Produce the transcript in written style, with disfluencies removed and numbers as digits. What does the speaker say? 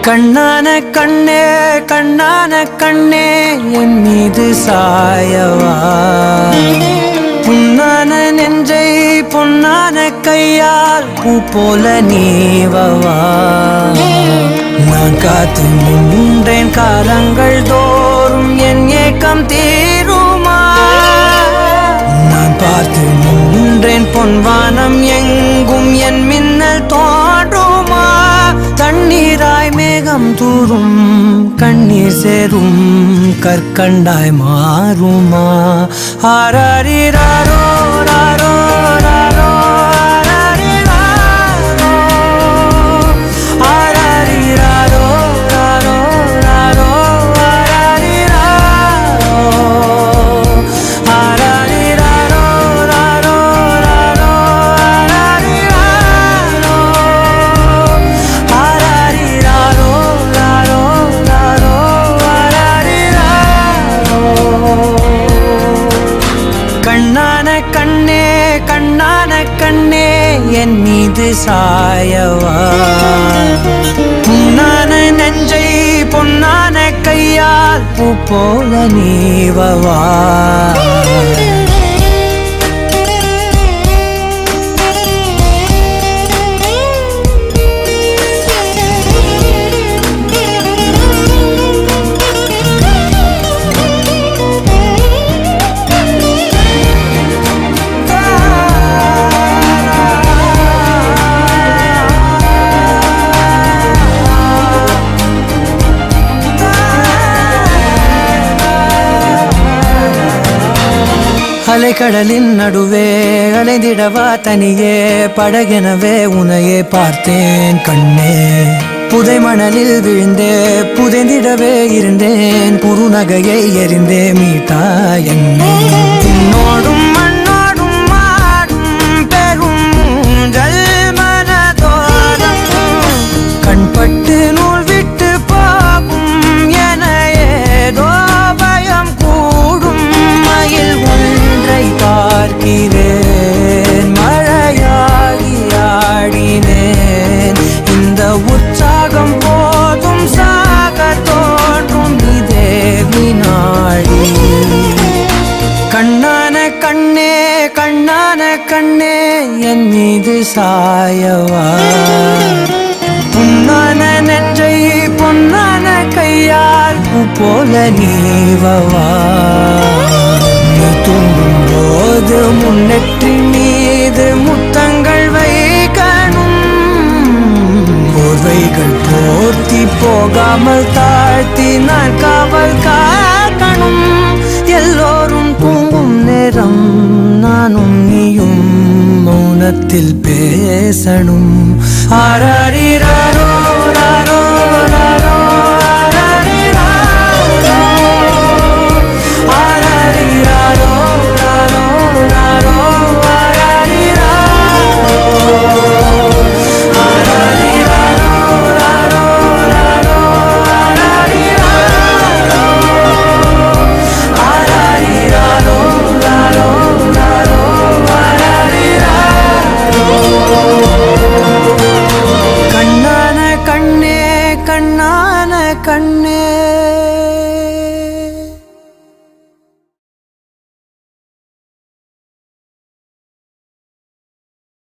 கண்ணான கண்ணே கண்ணான கண்ணே என் மீது சாயவா, புண்ணான நெஞ்சை பொன்னான கையால் பூ போல நீவவா. நான் காத்து நின்றேன் காலங்கள் தோறும் என் ஏக்கம் தீருமா. நான் பார்த்து நின்றேன் பொன்வானம் எங்கும் என் மின்னல் தோன்றுமா. தண்ணீராய் மேகம் தூரும் கண்ணீர் சேரும் கற்கண்டாய் மாறுமா. ஆராரிராரோ ராரோ ராரோ ஆராரிராரோ ராரோ ராரோ ஆராரிராரோ ராரோ ராரோ ஆராரிராரோ ராரோ ராரோ ஆராரிராரோ. கண்ணான கண்ணே கண்ணான கண்ணே என் மீது சாயவா, புண்ணான நெஞ்சை பொன்னான கையால் பூ போல நீவவா. அலைக்கடலின் நடுவே அலைந்திடவா தனியே, படகெனவே உனையே பார்த்தேன் கண்ணே. புதை மணலில் விழுந்தே புதைந்திடவே இருந்தேன், புருநகையை எறிந்தே மீட்டா என்னை. உன்னோடும் மண்ணோடும் மாடும் பெரும் ஊஞ்சல் மனதோரம், கண்பட்டு நூல் விட்டு போகும் என ஏதோ பயம் கூடும். மயில் பார்க்கிறேன் மழையாகி ஆடினேன், இந்த உற்சாகம் போதும் சாக தோன்றும் இதே வினாடி. கண்ணான கண்ணே கண்ணான கண்ணே என் மீது சாயவா, புண்ணான நெஞ்சை பொன்னான கையால் பூ போல நீவவா. தூங்கும் போது முன்னெற்றி மீது முத்தங்கள் வைக்கணும், போர்வைகள் போர்த்தி போகாமல் தாழ்த்தி நான் காவல் காக்கணும். எல்லோரும் தூங்கும் நேரம் நானும் நீயும் மௌனத்தில் பேசணும். ஆராரிராரோ